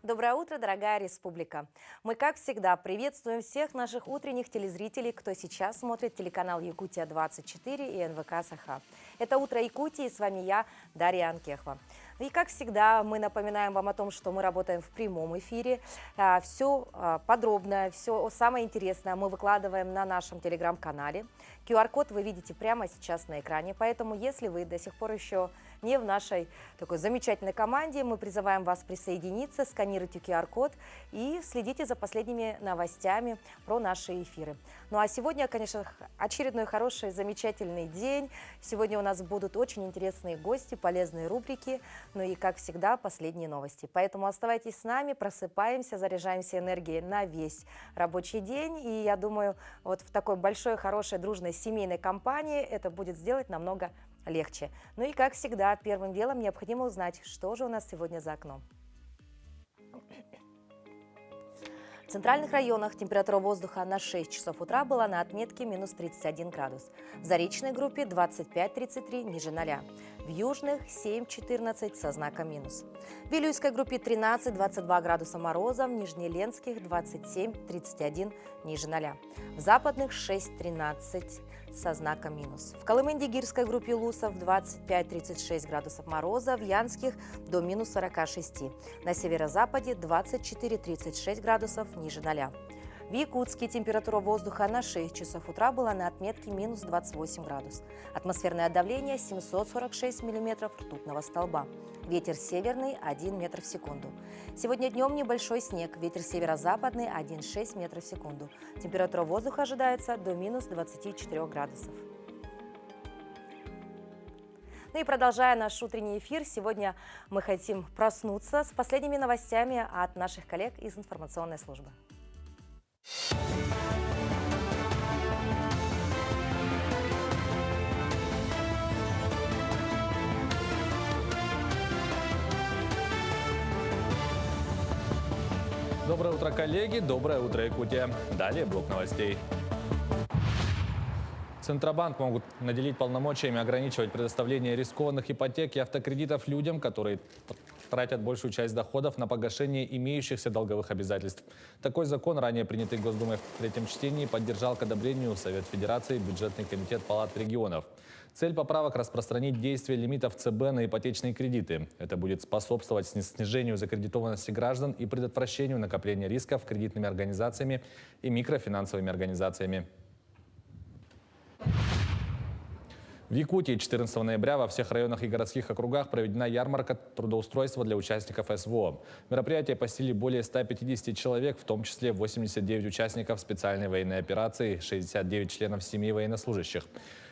Доброе утро, дорогая республика! Мы, как всегда, приветствуем всех наших утренних телезрителей, кто сейчас смотрит телеканал «Якутия-24» и НВК «Саха». Это «Утро Якутии», и с вами я, Дарья Анкехова. И, как всегда, мы напоминаем вам о том, что мы работаем в прямом эфире. Все подробно, все самое интересное мы выкладываем на нашем телеграм-канале. QR-код вы видите прямо сейчас на экране, поэтому если вы до сих пор еще не в нашей такой замечательной команде, мы призываем вас присоединиться, сканируйте QR-код и следите за последними новостями про наши эфиры. Ну а сегодня, конечно, очередной хороший, замечательный день. Сегодня у нас будут очень интересные гости, полезные рубрики, ну и, как всегда, последние новости. Поэтому оставайтесь с нами, просыпаемся, заряжаемся энергией на весь рабочий день. И я думаю, вот в такой большой, хорошей, дружной семейной компании это будет сделать намного легче. Ну и, как всегда, первым делом необходимо узнать, что же у нас сегодня за окном. В центральных районах температура воздуха на 6 часов утра была на отметке минус 31 градус. В заречной группе 25-33 ниже 0. В южных 7-14 со знаком минус. В Вилюйской группе 13-22 градуса мороза, в Нижнеленских 27-31 ниже 0. В западных 6-13 со знаком минус. В Колымын-Дигирской группе Лусов 25-36 градусов мороза, в Янских до минус 46. На северо-западе 24-36 градусов ниже 0. В Якутске температура воздуха на 6 часов утра была на отметке минус 28 градус. Атмосферное давление 746 миллиметров ртутного столба. Ветер северный 1 метр в секунду. Сегодня днем небольшой снег. Ветер северо-западный 1,6 метра в секунду. Температура воздуха ожидается до минус 24 градусов. Ну и продолжая наш утренний эфир, сегодня мы хотим проснуться с последними новостями от наших коллег из информационной службы. Доброе утро, коллеги! Доброе утро, Якутия! Далее блок новостей. Центробанк могут наделить полномочиями ограничивать предоставление рискованных ипотек и автокредитов людям, которые тратят большую часть доходов на погашение имеющихся долговых обязательств. Такой закон, ранее принятый Госдумой в третьем чтении, поддержал к одобрению Совет Федерации и Бюджетный комитет Палат регионов. Цель поправок – распространить действие лимитов ЦБ на ипотечные кредиты. Это будет способствовать снижению закредитованности граждан и предотвращению накопления рисков кредитными организациями и микрофинансовыми организациями. В Якутии 14 ноября во всех районах и городских округах проведена ярмарка трудоустройства для участников СВО. Мероприятие посетили более 150 человек, в том числе 89 участников специальной военной операции, 69 членов семей военнослужащих.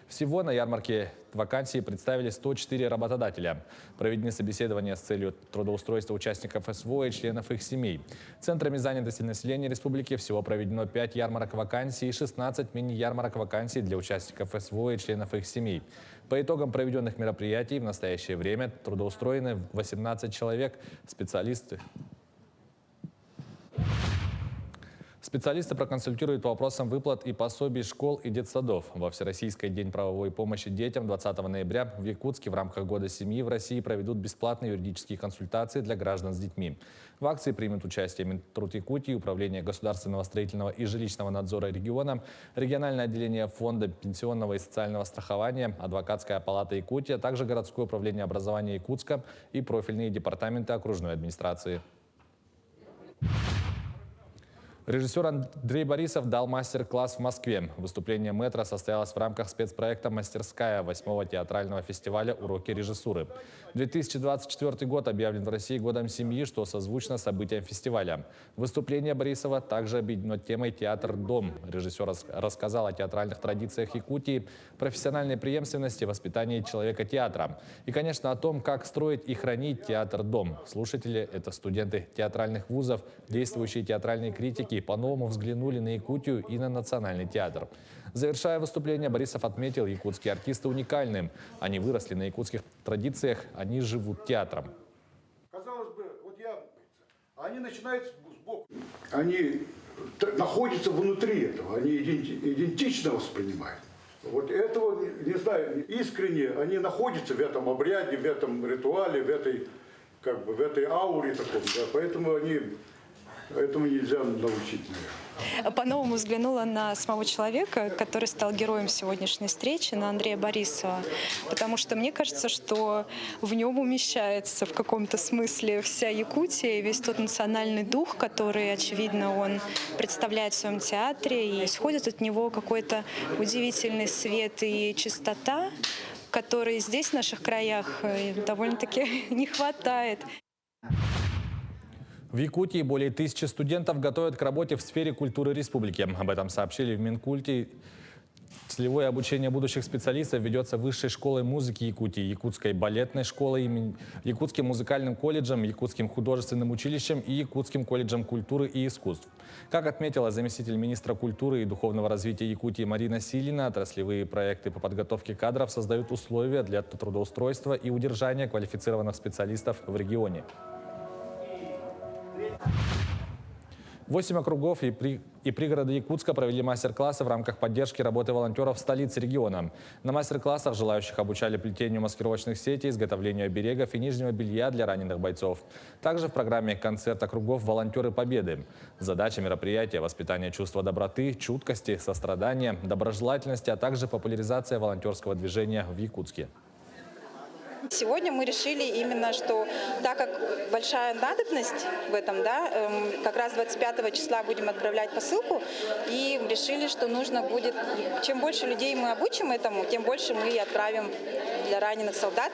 Всего на ярмарке вакансии представили 104 работодателя. Проведены собеседования с целью трудоустройства участников СВО и членов их семей. Центрами занятости населения республики всего проведено 5 ярмарок вакансий и 16 мини-ярмарок вакансий для участников СВО и членов их семей. По итогам проведенных мероприятий в настоящее время трудоустроены 18 человек, Специалисты проконсультируют по вопросам выплат и пособий школ и детсадов. Во Всероссийский день правовой помощи детям 20 ноября в Якутске в рамках Года семьи в России проведут бесплатные юридические консультации для граждан с детьми. В акции примут участие Минтруд Якутии, Управление государственного строительного и жилищного надзора региона, региональное отделение Фонда пенсионного и социального страхования, Адвокатская палата Якутии, а также городское управление образования Якутска и профильные департаменты окружной администрации. Режиссер Андрей Борисов дал мастер-класс в Москве. Выступление мэтра состоялось в рамках спецпроекта «Мастерская» 8-го театрального фестиваля «Уроки режиссуры». 2024 год объявлен в России годом семьи, что созвучно событиям фестиваля. Выступление Борисова также объединено темой «Театр-дом». Режиссер рассказал о театральных традициях Якутии, профессиональной преемственности, воспитании человека театра. И, конечно, о том, как строить и хранить театр-дом. Слушатели – это студенты театральных вузов, действующие театральные критики, по-новому взглянули на Якутию и на национальный театр. Завершая выступление, Борисов отметил, якутские артисты уникальны. Они выросли на якутских традициях, они живут театром. Казалось бы, вот они начинают сбоку. Они находятся внутри этого, они идентично воспринимают. Вот этого, не знаю, искренне они находятся в этом обряде, в этом ритуале, в этой как бы в этой ауре таком, да, поэтому этому нельзя научить, наверное. По-новому взглянула на самого человека, который стал героем сегодняшней встречи, на Андрея Борисова. Потому что мне кажется, что в нем умещается в каком-то смысле вся Якутия и весь тот национальный дух, который, очевидно, он представляет в своем театре. И исходит от него какой-то удивительный свет и чистота, которой здесь, в наших краях, довольно-таки не хватает. В Якутии более 1000 студентов готовят к работе в сфере культуры республики. Об этом сообщили в Минкульте. Целевое обучение будущих специалистов ведется Высшей школой музыки Якутии, Якутской балетной школой, Якутским музыкальным колледжем, Якутским художественным училищем и Якутским колледжем культуры и искусств. Как отметила заместитель министра культуры и духовного развития Якутии Марина Силина, отраслевые проекты по подготовке кадров создают условия для трудоустройства и удержания квалифицированных специалистов в регионе. 8 округов и пригороды Якутска провели мастер-классы в рамках поддержки работы волонтеров в столице региона. На мастер-классах желающих обучали плетению маскировочных сетей, изготовлению оберегов и нижнего белья для раненых бойцов. Также в программе «Концерт округов. Волонтеры Победы». Задача мероприятия – воспитание чувства доброты, чуткости, сострадания, доброжелательности, а также популяризация волонтерского движения в Якутске. Сегодня мы решили именно, что так как большая надобность в этом, да, как раз 25 числа будем отправлять посылку, и решили, что нужно будет, чем больше людей мы обучим этому, тем больше мы и отправим для раненых солдат.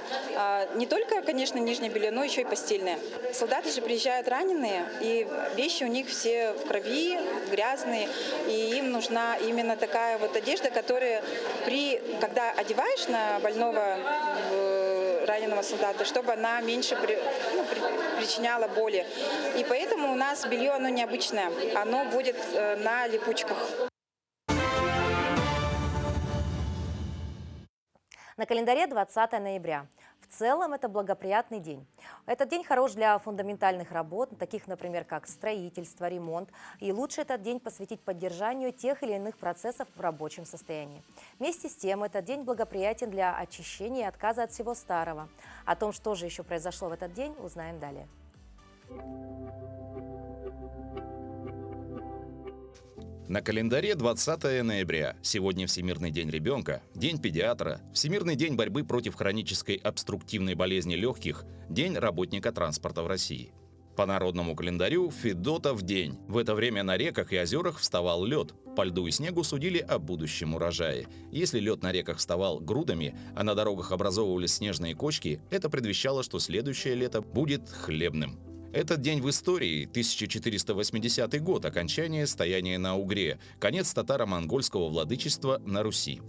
Не только, конечно, нижнее белье, но еще и постельное. Солдаты же приезжают раненые, и вещи у них все в крови, грязные, и им нужна именно такая вот одежда, которая когда одеваешь на больного раненого солдата, чтобы она меньше причиняла боли. И поэтому у нас белье, оно необычное, оно будет на липучках. На календаре 20 ноября. В целом это благоприятный день. Этот день хорош для фундаментальных работ, таких, например, как строительство, ремонт. И лучше этот день посвятить поддержанию тех или иных процессов в рабочем состоянии. Вместе с тем, этот день благоприятен для очищения и отказа от всего старого. О том, что же еще произошло в этот день, узнаем далее. На календаре 20 ноября. Сегодня Всемирный день ребенка, День педиатра, Всемирный день борьбы против хронической обструктивной болезни легких, День работника транспорта в России. По народному календарю Федотов день. В это время на реках и озерах вставал лед. По льду и снегу судили о будущем урожае. Если лед на реках вставал грудами, а на дорогах образовывались снежные кочки, это предвещало, что следующее лето будет хлебным. Этот день в истории – 1480 год, окончание стояния на Угре, конец татаро-монгольского владычества на Руси.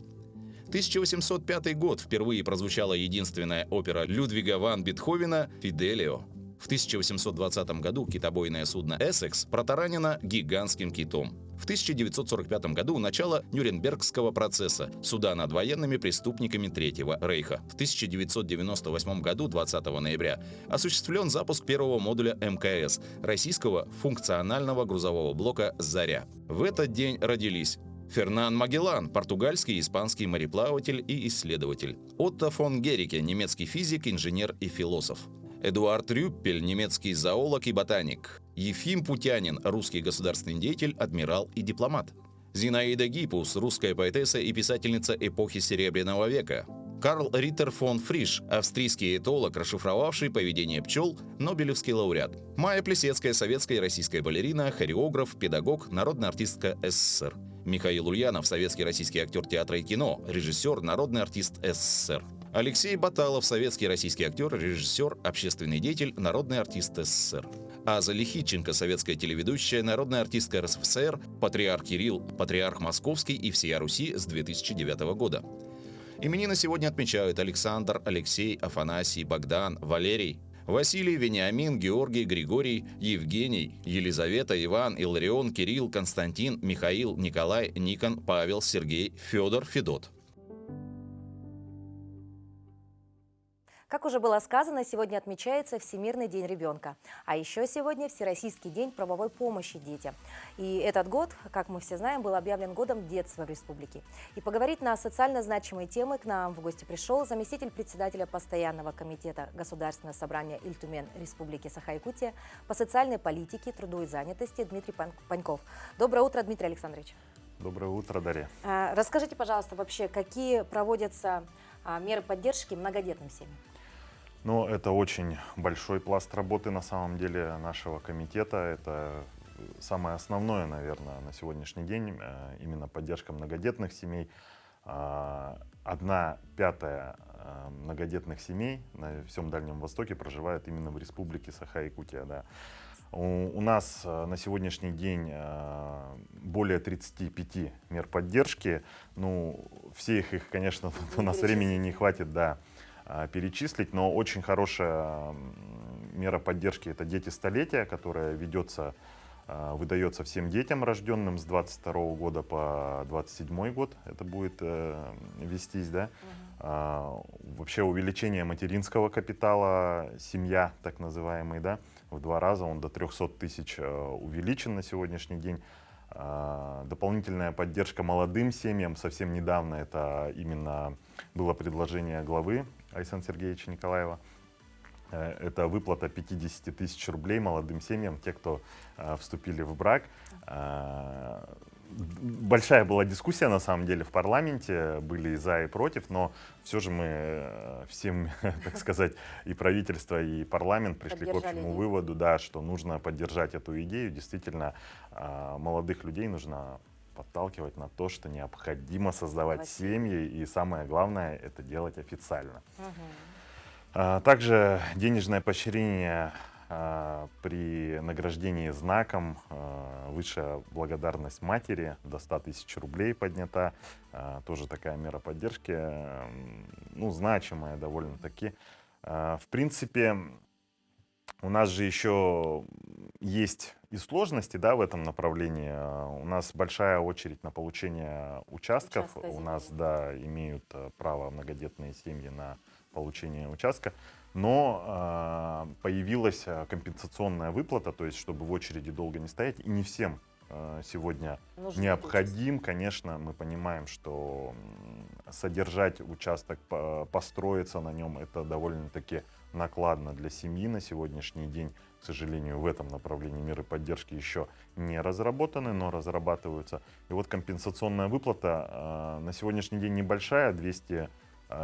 1805 год – впервые прозвучала единственная опера Людвига ван Бетховена «Фиделио». В 1820 году китобойное судно «Эссекс» протаранено гигантским китом. В 1945 году начало Нюрнбергского процесса, суда над военными преступниками Третьего Рейха. В 1998 году, 20 ноября, осуществлен запуск первого модуля МКС – российского функционального грузового блока «Заря». В этот день родились Фернан Магеллан, португальский и испанский мореплаватель и исследователь. Отто фон Герике, немецкий физик, инженер и философ. Эдуард Рюппель, немецкий зоолог и ботаник. Ефим Путянин, русский государственный деятель, адмирал и дипломат. Зинаида Гиппус, русская поэтесса и писательница эпохи Серебряного века. Карл Риттер фон Фриш, австрийский этолог, расшифровавший поведение пчел, нобелевский лауреат. Майя Плесецкая, советская и российская балерина, хореограф, педагог, народная артистка СССР. Михаил Ульянов, советский и российский актер театра и кино, режиссер, народный артист СССР. Алексей Баталов, советский и российский актер, режиссер, общественный деятель, народный артист СССР. Аза Лихиченко, советская телеведущая, народная артистка РСФСР, патриарх Кирилл, патриарх Московский и всея Руси с 2009 года. Именины сегодня отмечают Александр, Алексей, Афанасий, Богдан, Валерий, Василий, Вениамин, Георгий, Григорий, Евгений, Елизавета, Иван, Илларион, Кирилл, Константин, Михаил, Николай, Никон, Павел, Сергей, Федор, Федот. Как уже было сказано, сегодня отмечается Всемирный день ребенка. А еще сегодня Всероссийский день правовой помощи детям. И этот год, как мы все знаем, был объявлен годом детства в республике. И поговорить на социально значимые темы к нам в гости пришел заместитель председателя Постоянного комитета Государственного собрания Ильтумен Республики Саха-Якутия по социальной политике, труду и занятости Дмитрий Паньков. Доброе утро, Дмитрий Александрович. Доброе утро, Дарья. Расскажите, пожалуйста, вообще, какие проводятся меры поддержки многодетным семьям? Ну, это очень большой пласт работы на самом деле нашего комитета. Это самое основное, наверное, на сегодняшний день, именно поддержка многодетных семей. 1/5 многодетных семей на всем Дальнем Востоке проживает именно в республике Саха-Якутия. Да. У нас на сегодняшний день более 35 мер поддержки. Ну, всех их, конечно, у нас времени не хватит, да, перечислить, но очень хорошая мера поддержки — это «Дети столетия», которая выдается всем детям, рожденным с 22 года по 27 год. Это будет вестись, да. Вообще увеличение материнского капитала, семья так называемый, да, в 2 раза, он до 300 тысяч увеличен на сегодняшний день. Дополнительная поддержка молодым семьям. Совсем недавно это именно было предложение главы Айсена Сергеевича Николаева. Это выплата 50 тысяч рублей молодым семьям, те, кто вступили в брак. Большая была дискуссия на самом деле в парламенте, были и за, и против, но все же мы всем, так сказать, и правительство, и парламент пришли к общему выводу, да, что нужно поддержать эту идею. Действительно, молодых людей нужно подталкивать на то, что необходимо создавать семьи, и самое главное — это делать официально. Также денежное поощрение при награждении знаком «Высшая благодарность матери» до 100 тысяч рублей поднята. Тоже такая мера поддержки, ну, значимая довольно-таки. В принципе, у нас же еще есть и сложности, да, в этом направлении. У нас большая очередь на получение участков. У нас, да, имеют право многодетные семьи на получение участка. Но появилась компенсационная выплата, то есть чтобы в очереди долго не стоять. И не всем сегодня необходим. Конечно, мы понимаем, что содержать участок, построиться на нем — это довольно-таки накладно для семьи на сегодняшний день. К сожалению, в этом направлении меры поддержки еще не разработаны, но разрабатываются. И вот компенсационная выплата на сегодняшний день небольшая, 200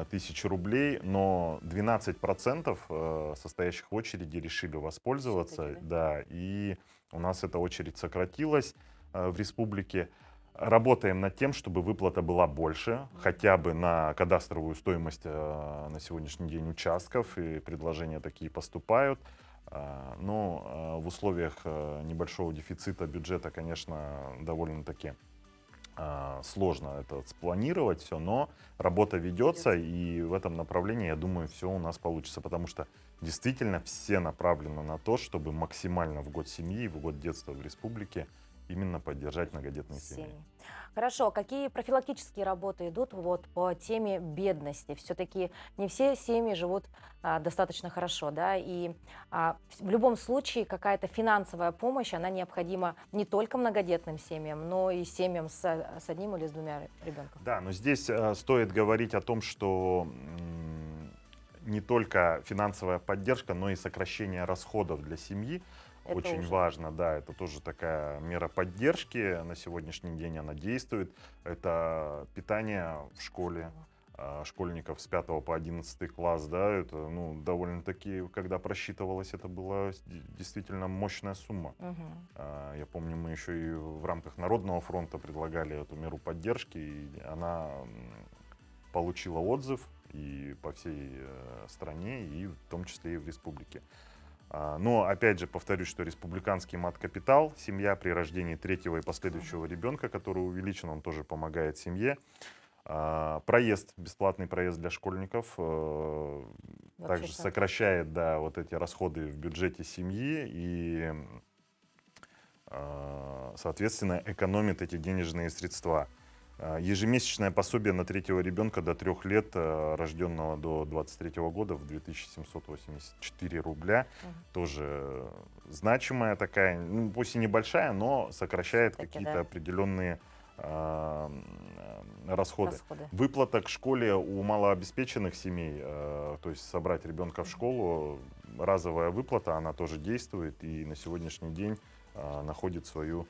тысяч рублей, но 12% состоящих в очереди решили воспользоваться. Да, и у нас эта очередь сократилась в республике. Работаем над тем, чтобы выплата была больше, хотя бы на кадастровую стоимость на сегодняшний день участков, и предложения такие поступают. Но в условиях небольшого дефицита бюджета, конечно, довольно-таки сложно это спланировать все, но работа ведется, и в этом направлении, я думаю, все у нас получится, потому что действительно все направлены на то, чтобы максимально в год семьи, в год детства в республике именно поддержать многодетные семьи. Хорошо, какие профилактические работы идут вот по теме бедности? Все-таки не все семьи живут достаточно хорошо, да, и в любом случае какая-то финансовая помощь, она необходима не только многодетным семьям, но и семьям с одним или с двумя ребенком. Да, но здесь стоит говорить о том, что не только финансовая поддержка, но и сокращение расходов для семьи. Это очень важно, да, это тоже такая мера поддержки. На сегодняшний день она действует. Это питание в школе школьников с 5 по 11 класс, да, это, ну, довольно-таки, когда просчитывалось, это была действительно мощная сумма. Я помню, мы еще и в рамках Народного фронта предлагали эту меру поддержки, и она получила отзыв и по всей стране, и в том числе и в республике. Но, опять же, повторюсь, что республиканский мат-капитал, семья при рождении 3-го и последующего ребенка, который увеличен, он тоже помогает семье. Проезд, бесплатный проезд для школьников, также сокращает, да, вот эти расходы в бюджете семьи и, соответственно, экономит эти денежные средства. Ежемесячное пособие на третьего ребенка до 3 лет, рожденного до 23 года, в 2784 рубля. Тоже значимая такая, ну, пусть и небольшая, но сокращает Всё-таки, какие-то да. определенные расходы. Расходы. Выплата к школе у малообеспеченных семей, то есть собрать ребенка в школу, разовая выплата, она тоже действует и на сегодняшний день находит свою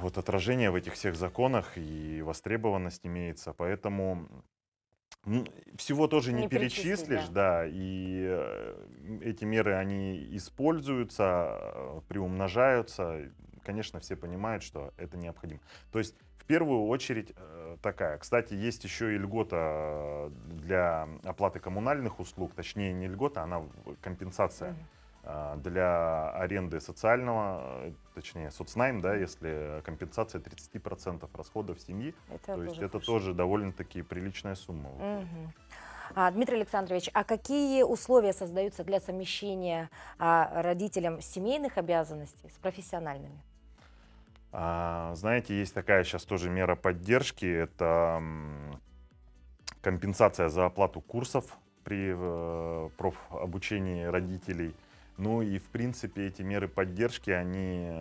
вот отражение в этих всех законах и востребованность имеется, поэтому всего тоже не Не перечислить, перечислишь, да, и эти меры, они используются, приумножаются. Конечно, все понимают, что это необходимо. То есть, в первую очередь, такая. Кстати, есть еще и льгота для оплаты коммунальных услуг, точнее, не льгота, она компенсация для аренды социального, точнее, соцнайм, да, если компенсация 30% расходов семьи, Это то есть тоже это хорошо. тоже довольно-таки приличная сумма. Мгм. Дмитрий Александрович, а какие условия создаются для совмещения родителям семейных обязанностей с профессиональными? Знаете, есть такая сейчас тоже мера поддержки, это компенсация за оплату курсов при профобучении родителей. Ну и, в принципе, эти меры поддержки, они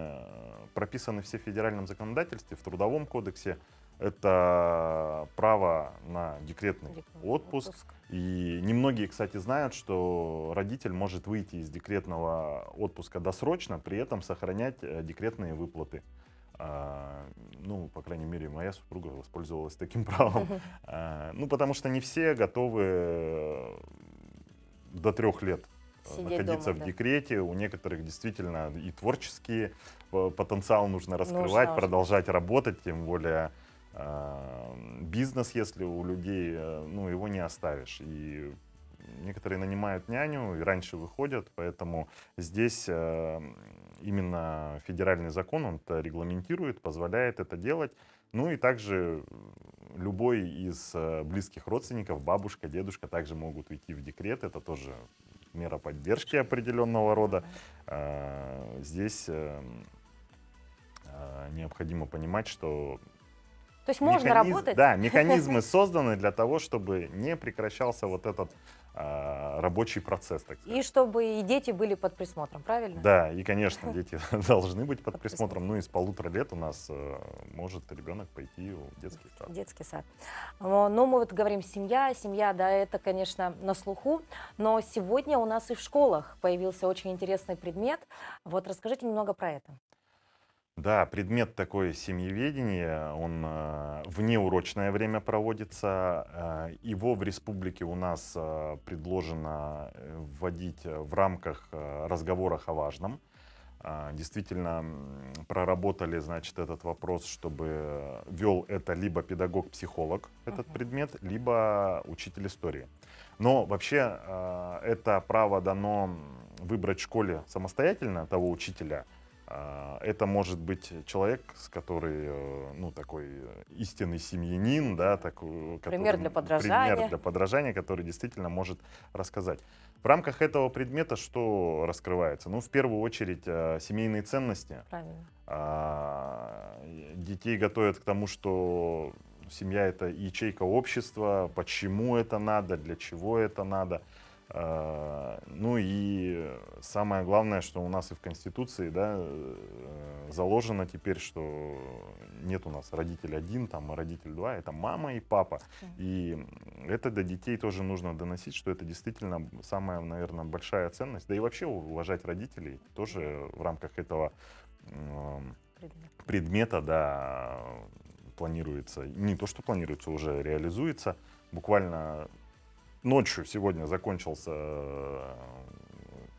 прописаны все в федеральном законодательстве, в Трудовом кодексе. Это право на декретный отпуск. И немногие, кстати, знают, что родитель может выйти из декретного отпуска досрочно, при этом сохранять декретные выплаты. Ну, по крайней мере, моя супруга воспользовалась таким правом. Ну, потому что не все готовы до 3 лет Сидеть находиться дома, в да. декрете. У некоторых действительно и творческий потенциал нужно раскрывать, Нужно уже. продолжать работать, тем более бизнес, если у людей, ну, его не оставишь. И некоторые нанимают няню и раньше выходят, поэтому здесь именно федеральный закон, он это регламентирует, позволяет это делать. Ну и также любой из близких родственников, бабушка, дедушка, также могут уйти в декрет. Это тоже мера поддержки определенного рода. Здесь необходимо понимать, что То есть можно работать? да, механизмы созданы для того, чтобы не прекращался вот этот рабочий процесс, так сказать. И чтобы и дети были под присмотром, правильно? Да, и, конечно, дети должны быть под Под присмотром. Ну и с 1,5 лет у нас может ребенок пойти в детский сад. Детский сад. Ну, мы вот говорим семья, да, это, конечно, на слуху, но сегодня у нас и в школах появился очень интересный предмет. Вот расскажите немного про это. Да, предмет такой семьеведение, он в неурочное время проводится. Его в республике у нас предложено вводить в рамках разговоров о важном. Действительно проработали, значит, этот вопрос, чтобы вел это либо педагог-психолог, этот предмет, либо учитель истории. Но вообще это право дано выбрать школе самостоятельно того учителя. Это может быть человек, который, ну, такой истинный семьянин, да, такой, Пример для подражания. пример для подражания, который действительно может рассказать. В рамках этого предмета что раскрывается? Ну, в первую очередь, семейные ценности. Правильно. Детей готовят к тому, что семья — это ячейка общества, почему это надо, для чего это надо. Ну и самое главное, что у нас и в Конституции, да, заложено теперь, что нет у нас родитель один, там, а родитель два, это мама и папа. И это до детей тоже нужно доносить, что это действительно самая, наверное, большая ценность. Да и вообще уважать родителей тоже в рамках этого предмета, да, планируется, не то что планируется, уже реализуется. Буквально ночью сегодня закончился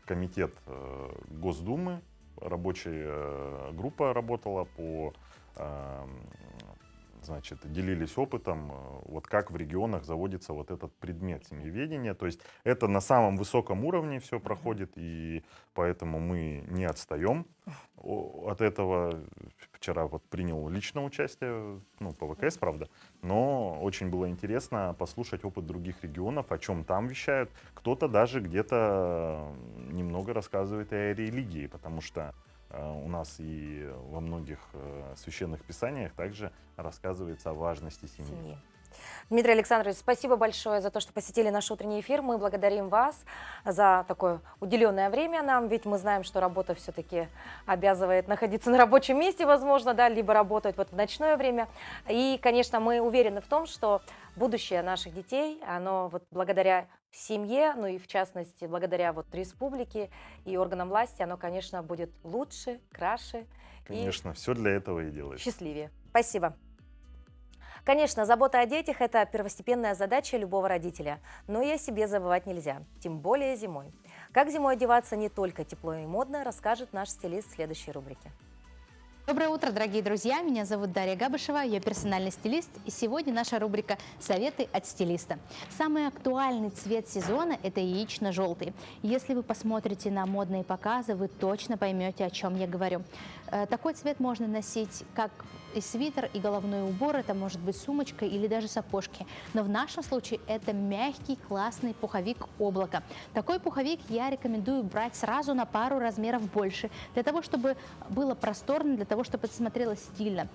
комитет Госдумы, рабочая группа работала по, значит, делились опытом, вот как в регионах заводится вот этот предмет семьеведения. То есть это на самом высоком уровне все проходит, и поэтому мы не отстаем от этого. Вчера вот принял личное участие, ну, по ВКС, правда, но очень было интересно послушать опыт других регионов, о чем там вещают. Кто-то даже где-то немного рассказывает и о религии, потому что у нас и во многих священных писаниях также рассказывается о важности семьи. Семьи. Дмитрий Александрович, спасибо большое за то, что посетили наш утренний эфир. Мы благодарим вас за такое уделенное время нам, ведь мы знаем, что работа все-таки обязывает находиться на рабочем месте, возможно, да, либо работать вот в ночное время. И, конечно, мы уверены в том, что будущее наших детей, оно вот благодаря семье, ну и в частности благодаря вот республике и органам власти, оно, конечно, будет лучше, краше Конечно, все для этого и и делается. счастливее. Спасибо. Конечно, забота о детях – это первостепенная задача любого родителя, но и о себе забывать нельзя, тем более зимой. Как зимой одеваться не только тепло и модно, расскажет наш стилист в следующей рубрике. Доброе утро, дорогие друзья! Меня зовут Дарья Габышева, я персональный стилист, и сегодня наша рубрика «Советы от стилиста». Самый актуальный цвет сезона – это яично-желтый. Если вы посмотрите на модные показы, вы точно поймете, о чем я говорю. Такой цвет можно носить как и свитер, и головной убор, это может быть сумочка или даже сапожки. Но в нашем случае это мягкий, классный пуховик облака. Такой пуховик я рекомендую брать сразу на пару размеров больше, для того, чтобы было просторно, для того, чтобы это смотрелось стильно.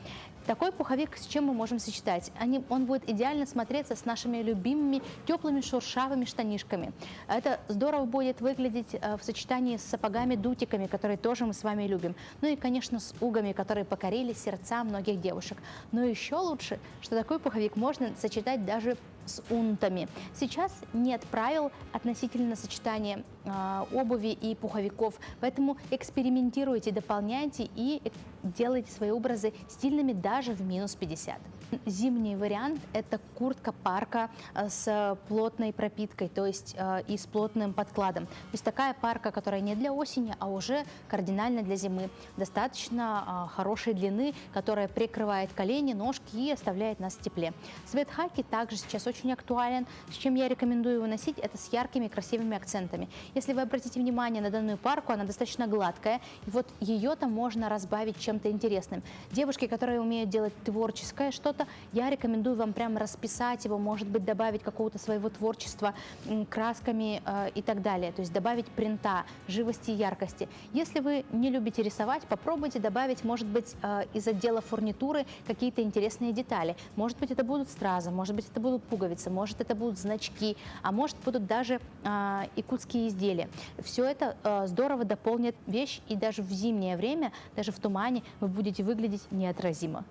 Такой пуховик с чем мы можем сочетать? Он будет идеально смотреться с нашими любимыми теплыми шуршавыми штанишками. Это здорово будет выглядеть в сочетании с сапогами-дутиками, которые тоже мы с вами любим. Ну и, конечно, с угами, которые покорили сердца многих девушек. Но еще лучше, что такой пуховик можно сочетать даже с унтами. Сейчас нет правил относительно сочетания обуви и пуховиков, поэтому экспериментируйте, дополняйте и делайте свои образы стильными даже в минус 50. Зимний вариант – это куртка-парка с плотной пропиткой, то есть и с плотным подкладом. То есть такая парка, которая не для осени, а уже кардинально для зимы. Достаточно хорошей длины, которая прикрывает колени, ножки и оставляет нас в тепле. Цвет хаки также сейчас очень актуален. С чем я рекомендую его носить, это с яркими красивыми акцентами. Если вы обратите внимание на данную парку, она достаточно гладкая, и вот ее-то можно разбавить чем-то интересным. Девушки, которые умеют делать творческое что-то, я рекомендую вам прямо расписать его, может быть, добавить какого-то своего творчества красками и так далее. То есть добавить принта, живости и яркости. Если вы не любите рисовать, попробуйте добавить, может быть, из отдела фурнитуры какие-то интересные детали. Может быть, это будут стразы, может быть, это будут пуговицы, может, это будут значки, а может, будут даже якутские изделия. Все это здорово дополнит вещь, и даже в зимнее время, даже в тумане вы будете выглядеть неотразимо.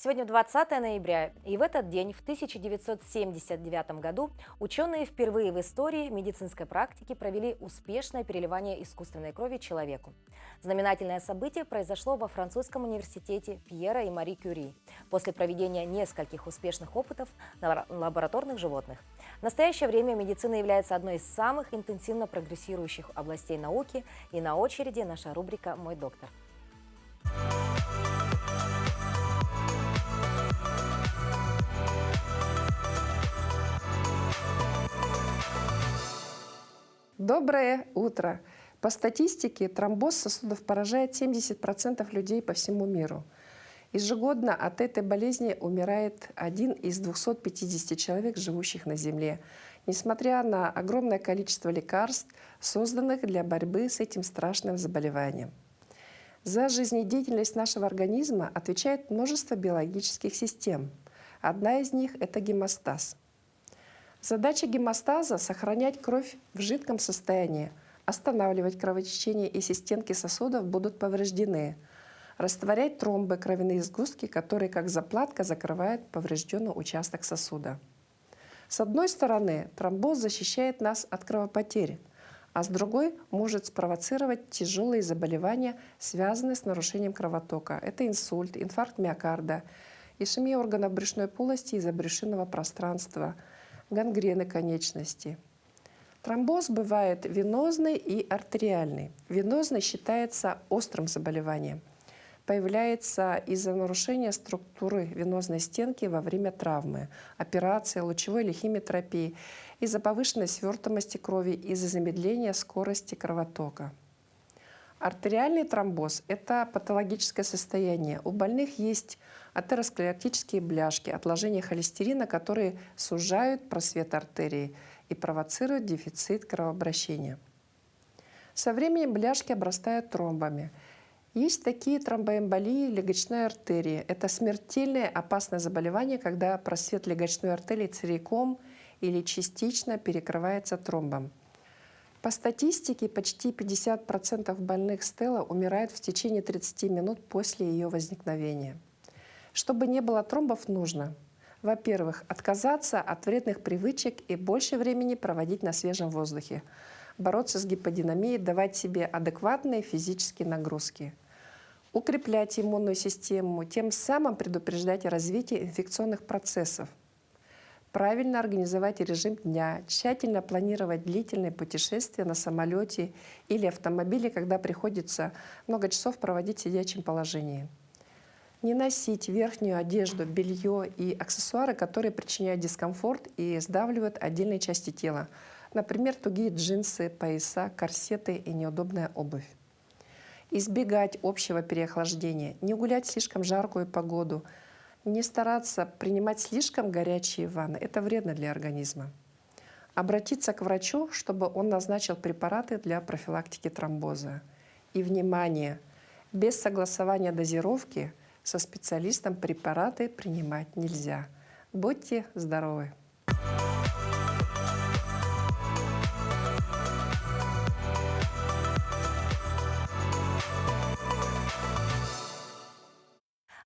Сегодня 20 ноября, и в этот день, в 1979 году, ученые впервые в истории медицинской практики провели успешное переливание искусственной крови человеку. Знаменательное событие произошло во французском университете Пьера и Мари Кюри после проведения нескольких успешных опытов на лабораторных животных. В настоящее время медицина является одной из самых интенсивно прогрессирующих областей науки, и на очереди наша рубрика «Мой доктор». Доброе утро! По статистике, тромбоз сосудов поражает 70% людей по всему миру. Ежегодно от этой болезни умирает 1 из 250 человек, живущих на Земле, несмотря на огромное количество лекарств, созданных для борьбы с этим страшным заболеванием. За жизнедеятельность нашего организма отвечает множество биологических систем. Одна из них – это гемостаз. Задача гемостаза – сохранять кровь в жидком состоянии, останавливать кровотечение, если стенки сосудов будут повреждены, растворять тромбы, кровяные сгустки, которые как заплатка закрывают поврежденный участок сосуда. С одной стороны, тромбоз защищает нас от кровопотери, а с другой может спровоцировать тяжелые заболевания, связанные с нарушением кровотока. Это инсульт, инфаркт миокарда, ишемия органов брюшной полости и забрюшинного пространства, гангрены конечностей. Тромбоз бывает венозный и артериальный. Венозный считается острым заболеванием. Появляется из-за нарушения структуры венозной стенки во время травмы, операции, лучевой или химиотерапии, из-за повышенной свертываемости крови, из-за замедления скорости кровотока. Артериальный тромбоз – это патологическое состояние. У больных есть атеросклеротические бляшки, отложения холестерина, которые сужают просвет артерии и провоцируют дефицит кровообращения. Со временем бляшки обрастают тромбами. Есть такие тромбоэмболии легочной артерии. Это смертельное опасное заболевание, когда просвет легочной артерии целиком или частично перекрывается тромбом. По статистике, почти 50% больных стелла умирают в течение 30 минут после ее возникновения. Чтобы не было тромбов, нужно, во-первых, отказаться от вредных привычек и больше времени проводить на свежем воздухе, бороться с гиподинамией, давать себе адекватные физические нагрузки, укреплять иммунную систему, тем самым предупреждать развитие инфекционных процессов, правильно организовать режим дня, тщательно планировать длительные путешествия на самолете или автомобиле, когда приходится много часов проводить в сидячем положении. Не носить верхнюю одежду, белье и аксессуары, которые причиняют дискомфорт и сдавливают отдельные части тела. Например, тугие джинсы, пояса, корсеты и неудобная обувь. Избегать общего переохлаждения, не гулять в слишком жаркую погоду, не стараться принимать слишком горячие ванны. Это вредно для организма. Обратиться к врачу, чтобы он назначил препараты для профилактики тромбоза. И, внимание, без согласования дозировки со специалистом препараты принимать нельзя. Будьте здоровы!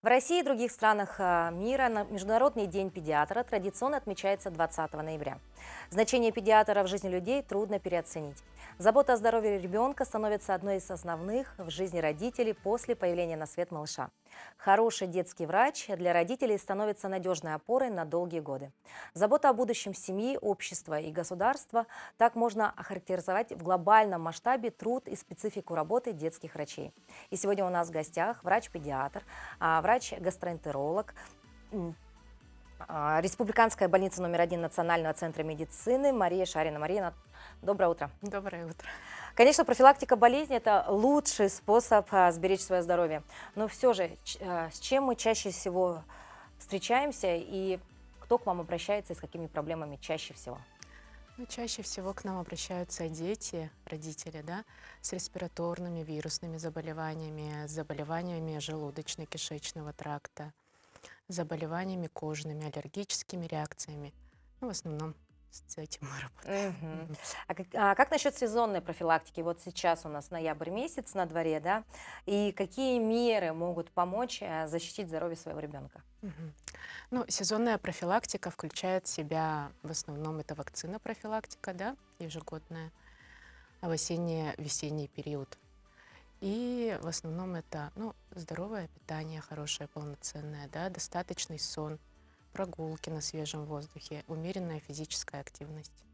В России и других странах мира Международный день педиатра традиционно отмечается 20 ноября. Значение педиатра в жизни людей трудно переоценить. Забота о здоровье ребенка становится одной из основных в жизни родителей после появления на свет малыша. Хороший детский врач для родителей становится надежной опорой на долгие годы. Забота о будущем семьи, общества и государства – так можно охарактеризовать в глобальном масштабе труд и специфику работы детских врачей. И сегодня у нас в гостях врач-педиатр, врач-гастроэнтеролог, Республиканская больница номер 1 Национального центра медицины Мария Шарина. Мария, доброе утро. Доброе утро. Конечно, профилактика болезни – это лучший способ сберечь свое здоровье. Но все же, с чем мы чаще всего встречаемся и кто к вам обращается и с какими проблемами чаще всего? Ну, чаще всего к нам обращаются дети, родители, да, с респираторными, вирусными заболеваниями, с заболеваниями желудочно-кишечного тракта, заболеваниями кожными, аллергическими реакциями. Ну, в основном с этим мы работаем. А как насчет сезонной профилактики? Вот сейчас у нас ноябрь месяц на дворе, да? И какие меры могут помочь защитить здоровье своего ребенка? Ну, сезонная профилактика включает в себя, в основном, это вакцина-профилактика, да, ежегодная, в осенне-весенний период. И в основном это, ну, здоровое питание, хорошее, полноценное, да, достаточный сон, прогулки на свежем воздухе, умеренная физическая активность.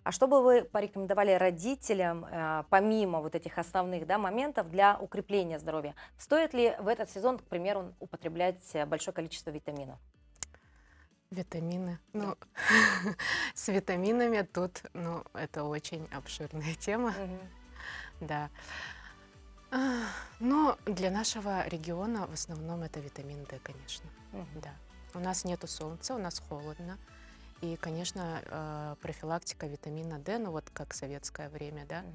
А что бы вы порекомендовали родителям, помимо вот этих основных, да, моментов для укрепления здоровья? Стоит ли в этот сезон, к примеру, употреблять большое количество витаминов? Витамины. Ну, с витаминами тут, ну, это очень обширная тема. Да. Но для нашего региона в основном это витамин D, конечно. Да. У нас нету солнца, у нас холодно. И, конечно, профилактика витамина D, ну вот как в советское время, да,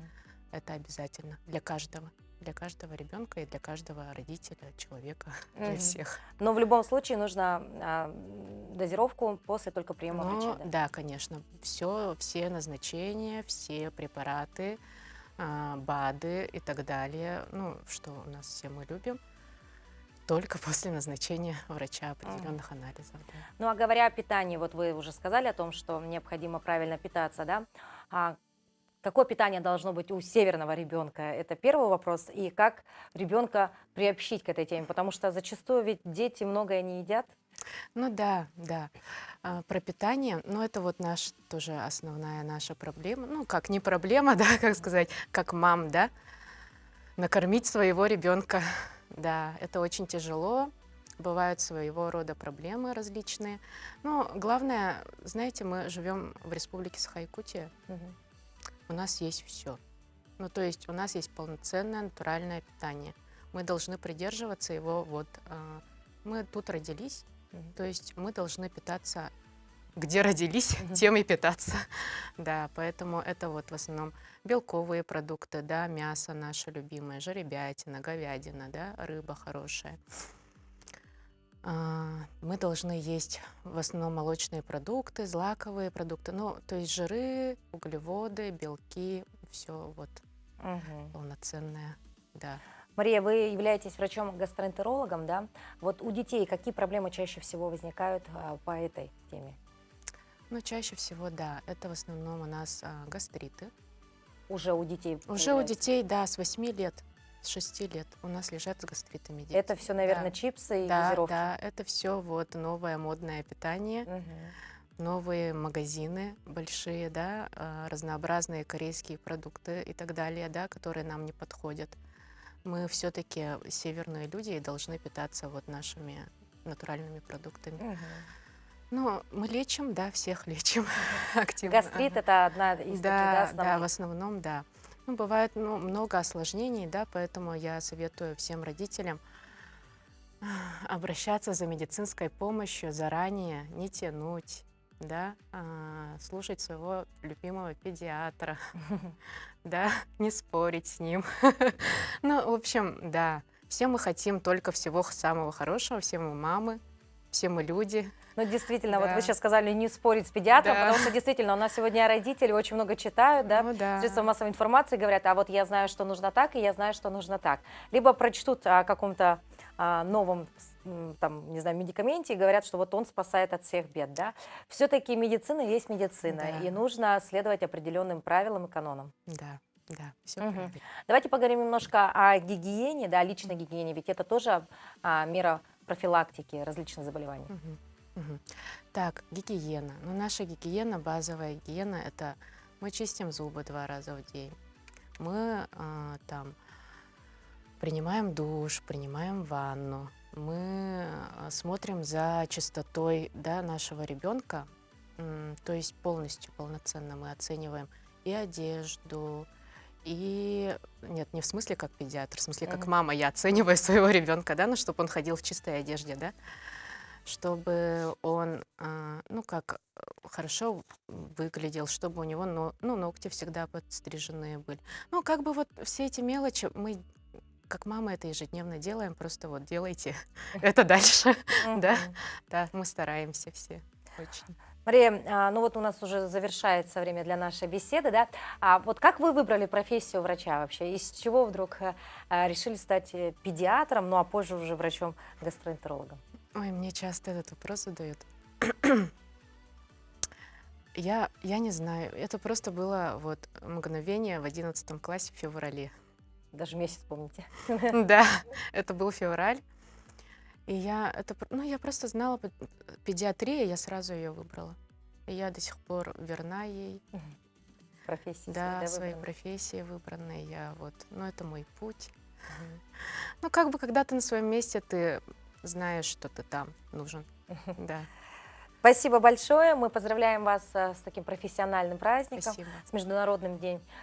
это обязательно для каждого ребенка и для каждого родителя, человека, для всех. Но в любом случае нужно дозировку после только приема врача. Да, конечно. Все назначения, все препараты, БАДы и так далее, ну, что у нас все мы любим, только после назначения врача определенных анализов. Да. Ну, а говоря о питании, вот вы уже сказали о том, что необходимо правильно питаться, да? Какое питание должно быть у северного ребенка? Это первый вопрос. И как ребенка приобщить к этой теме? Потому что зачастую ведь дети многое не едят. Ну да. Про питание, ну это вот тоже основная наша проблема. Ну как не проблема, да, как сказать, как мам, да, накормить своего ребенка. Да, это очень тяжело. Бывают своего рода проблемы различные. Но главное, знаете, мы живем в республике Саха-Якутия. У нас есть все. Ну, то есть у нас есть полноценное натуральное питание. Мы должны придерживаться его. Вот мы тут родились, то есть мы должны питаться где родились, тем и питаться. Да, поэтому это вот в основном белковые продукты, да, мясо наше любимое, жеребятина, говядина, да, рыба хорошая. Мы должны есть в основном молочные продукты, злаковые продукты, ну, то есть жиры, углеводы, белки, все вот полноценное, да. Мария, вы являетесь врачом-гастроэнтерологом, да? Вот у детей какие проблемы чаще всего возникают по этой теме? Ну, чаще всего, да, это в основном у нас гастриты. Уже у детей? Уже у детей, да, с 8 лет, с 6 лет у нас лежат с гастритами дети. Это все, наверное, да. чипсы и Да, газировки? да, это все вот новое модное питание, новые магазины большие, да, разнообразные корейские продукты и так далее, да, которые нам не подходят. Мы все-таки северные люди и должны питаться вот нашими натуральными продуктами. Ну, мы лечим, да, всех лечим активно. Гастрит – это одна из таких, да, основных? Да, в основном, да. Ну, бывает много осложнений, да, поэтому я советую всем родителям обращаться за медицинской помощью заранее, не тянуть, да, слушать своего любимого педиатра, да, не спорить с ним. Ну, в общем, да, все мы хотим только всего самого хорошего, все мы мамы, все мы люди. Ну, действительно, Да. вот вы сейчас сказали не спорить с педиатром, Да. потому что действительно у нас сегодня родители очень много читают, да, Ну да. средства массовой информации говорят, а вот я знаю, что нужно так, и я знаю, что нужно так. Либо прочтут о каком-то новом, там, не знаю, медикаменте и говорят, что вот он спасает от всех бед, да. Все-таки медицина есть медицина, Да. и нужно следовать определенным правилам и канонам. Да, да, все Мгм. Давайте поговорим немножко о гигиене, да, личной гигиене, ведь это тоже мера профилактики различных заболеваний. Так, гигиена. Ну, наша гигиена, базовая гигиена, это мы чистим зубы 2 раза в день. Мы там принимаем душ, принимаем ванну. Мы смотрим за чистотой, да, нашего ребенка, то есть полностью, полноценно мы оцениваем и одежду, и нет, не в смысле как педиатр, в смысле как мама я оцениваю своего ребенка, да, ну, чтобы он ходил в чистой одежде, да, чтобы он, ну, как хорошо выглядел, чтобы у него, ну, ногти всегда подстриженные были. Ну, как бы вот все эти мелочи мы, как мама, это ежедневно делаем, просто вот делайте это дальше, да, да, мы стараемся все очень. Мария, ну вот у нас уже завершается время для нашей беседы, да? А вот как вы выбрали профессию врача вообще? Из чего вдруг решили стать педиатром, ну а позже уже врачом-гастроэнтерологом? Ой, мне часто этот вопрос задают. Я не знаю, это просто было вот мгновение в 11 классе в феврале. Даже месяц помните? Да, это был февраль. И я просто знала педиатрию, я сразу ее выбрала. И я до сих пор верна ей. Профессии Да, своей профессии выбранной. Я вот, ну, это мой путь. Ну, как бы, когда ты на своем месте, ты знаешь, что ты там нужен. Да. Спасибо большое. Мы поздравляем вас с таким профессиональным праздником, Спасибо. с Международным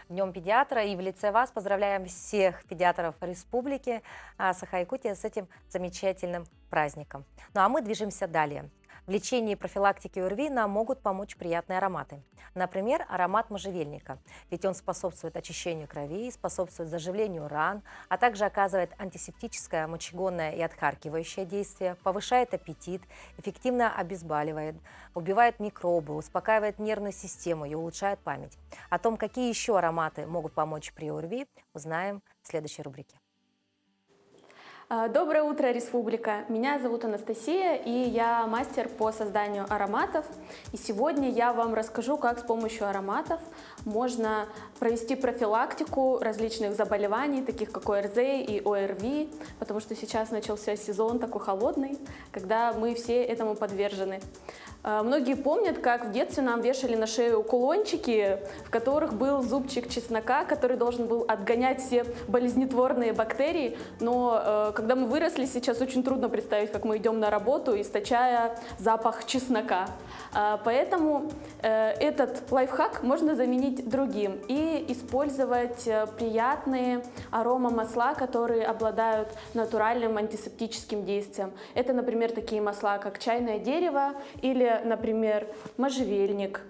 днем педиатра. И в лице вас поздравляем всех педиатров республики Саха-Якутия с этим замечательным праздником. Ну а мы движемся далее. В лечении и профилактике ОРВИ нам могут помочь приятные ароматы. Например, аромат можжевельника, ведь он способствует очищению крови, способствует заживлению ран, а также оказывает антисептическое, мочегонное и отхаркивающее действие, повышает аппетит, эффективно обезболивает, убивает микробы, успокаивает нервную систему и улучшает память. О том, какие еще ароматы могут помочь при ОРВИ, узнаем в следующей рубрике. Доброе утро, Республика! Меня зовут Анастасия, и я мастер по созданию ароматов. И сегодня я вам расскажу, как с помощью ароматов можно провести профилактику различных заболеваний, таких как ОРЗ и ОРВИ, потому что сейчас начался сезон такой холодный, когда мы все этому подвержены. Многие помнят, как в детстве нам вешали на шею кулончики, в которых был зубчик чеснока, который должен был отгонять все болезнетворные бактерии, но Когда мы выросли, сейчас очень трудно представить, как мы идем на работу, источая запах чеснока. Поэтому этот лайфхак можно заменить другим и использовать приятные аромамасла, которые обладают натуральным антисептическим действием. Это, например, такие масла, как чайное дерево или, например, можжевельник.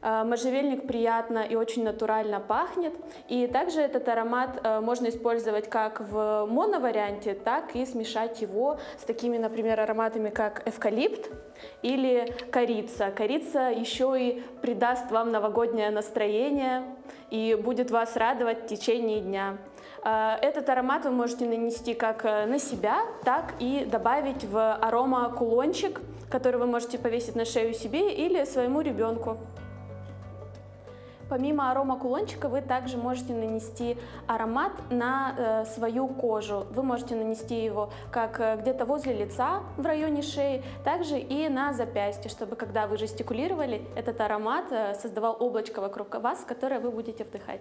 Можжевельник приятно и очень натурально пахнет. И также этот аромат можно использовать как в моноварианте, так и смешать его с такими, например, ароматами, как эвкалипт или корица. Корица еще и придаст вам новогоднее настроение и будет вас радовать в течение дня. Этот аромат вы можете нанести как на себя, так и добавить в аромакулончик, который вы можете повесить на шею себе или своему ребенку. Помимо аромакулончика вы также можете нанести аромат на свою кожу. Вы можете нанести его как где-то возле лица, в районе шеи, также и на запястье, чтобы когда вы жестикулировали, этот аромат создавал облачко вокруг вас, которое вы будете вдыхать.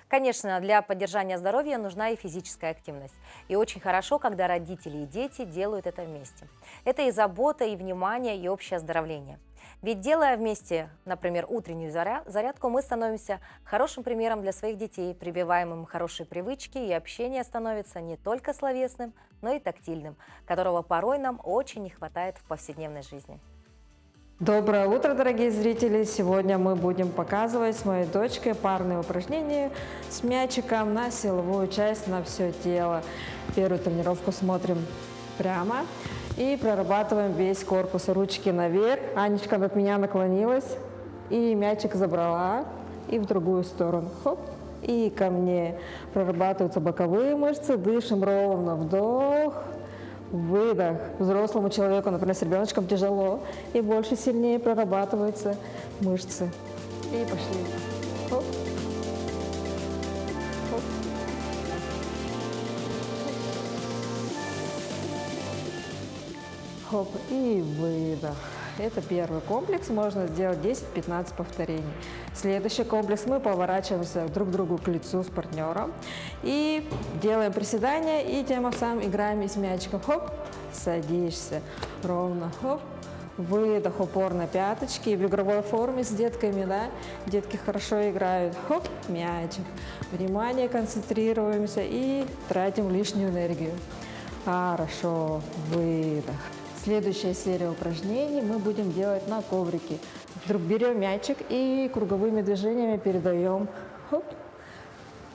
Конечно, для поддержания здоровья нужна и физическая активность. И очень хорошо, когда родители и дети делают это вместе. Это и забота, и внимание, и общее оздоровление. Ведь делая вместе, например, утреннюю зарядку, мы становимся хорошим примером для своих детей, прививаем им хорошие привычки, и общение становится не только словесным, но и тактильным, которого порой нам очень не хватает в повседневной жизни. Доброе утро, дорогие зрители! Сегодня мы будем показывать с моей дочкой парные упражнения с мячиком на силовую часть, на все тело. Первую тренировку смотрим прямо и прорабатываем весь корпус. Ручки наверх. Анечка от меня наклонилась и мячик забрала и в другую сторону. Хоп. И ко мне. Прорабатываются боковые мышцы. Дышим ровно. Вдох. Выдох. Взрослому человеку, например, с ребеночком тяжело, и больше сильнее прорабатываются мышцы. И пошли. Хоп. Хоп. Хоп. И выдох. Это первый комплекс, можно сделать 10-15 повторений. Следующий комплекс, мы поворачиваемся друг к другу к лицу с партнером и делаем приседания, и тем самым играем с мячиком. Хоп, садишься ровно, хоп, выдох, упор на пяточки, в игровой форме с детками, да, детки хорошо играют, хоп, мячик, внимание, концентрируемся и тратим лишнюю энергию. Хорошо, выдох. Следующая серия упражнений мы будем делать на коврике. Вдруг берем мячик и круговыми движениями передаем. Хоп.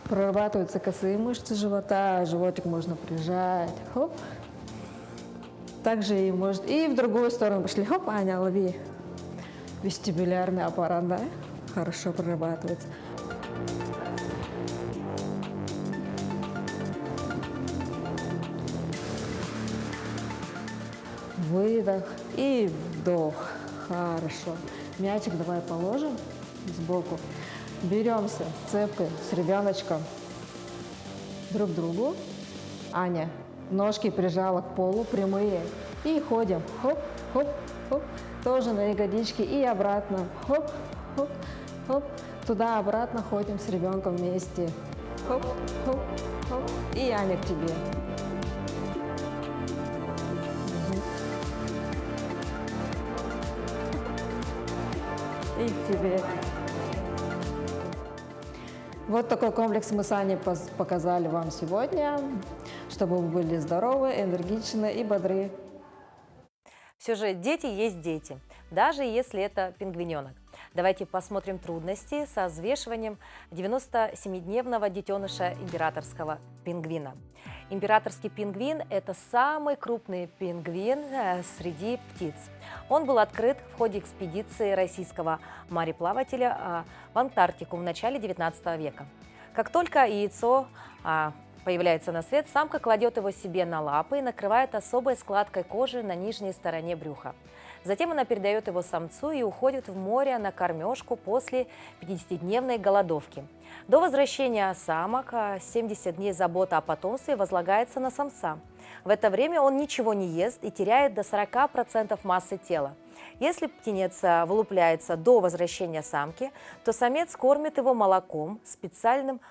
Прорабатываются косые мышцы живота, животик можно прижать. Хоп. Также и может и в другую сторону пошли. Хоп, Аня, лови. Вестибулярный аппарат, да? Хорошо прорабатывается. Выдох и вдох. Хорошо. Мячик давай положим сбоку. Беремся цепкой с ребеночком друг к другу. Аня, ножки прижала к полу, прямые. И ходим. Хоп, хоп, хоп. Тоже на ягодички и обратно. Хоп, хоп, хоп. Туда-обратно ходим с ребенком вместе. Хоп, хоп, хоп. И Аня к тебе. И к тебе. Вот такой комплекс мы с Аней показали вам сегодня, чтобы вы были здоровы, энергичны и бодры. Все же дети есть дети, даже если это пингвиненок. Давайте посмотрим трудности со взвешиванием 97-дневного детеныша императорского пингвина. Императорский пингвин – это самый крупный пингвин среди птиц. Он был открыт в ходе экспедиции российского мореплавателя в Антарктику в начале 19 века. Как только яйцо появляется на свет, самка кладет его себе на лапы и накрывает особой складкой кожи на нижней стороне брюха. Затем она передает его самцу и уходит в море на кормежку после 50-дневной голодовки. До возвращения самок 70 дней забота о потомстве возлагается на самца. В это время он ничего не ест и теряет до 40% массы тела. Если птенец вылупляется до возвращения самки, то самец кормит его молоком, специальным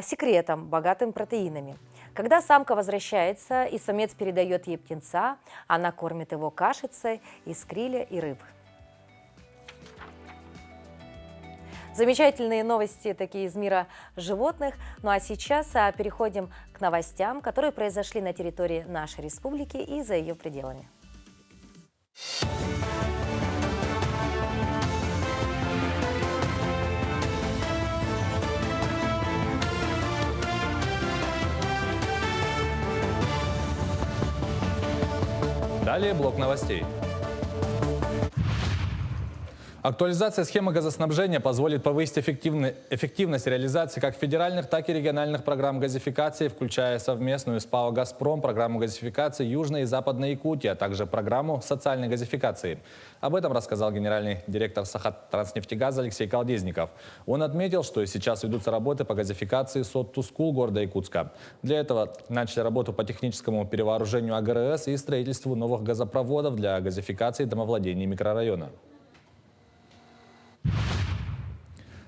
секретом, богатым протеинами. Когда самка возвращается и самец передает ей птенца, она кормит его кашицей из криля и рыб. Замечательные новости такие из мира животных. Ну а сейчас переходим к новостям, которые произошли на территории нашей республики и за ее пределами. Далее блок новостей. Актуализация схемы газоснабжения позволит повысить эффективность реализации как федеральных, так и региональных программ газификации, включая совместную с ПАО «Газпром» программу газификации Южной и Западной Якутии, а также программу социальной газификации. Об этом рассказал генеральный директор Сахатранснефтегаза Алексей Колодезников. Он отметил, что сейчас ведутся работы по газификации СОТ-Тускул города Якутска. Для этого начали работу по техническому перевооружению АГРС и строительству новых газопроводов для газификации домовладений микрорайона.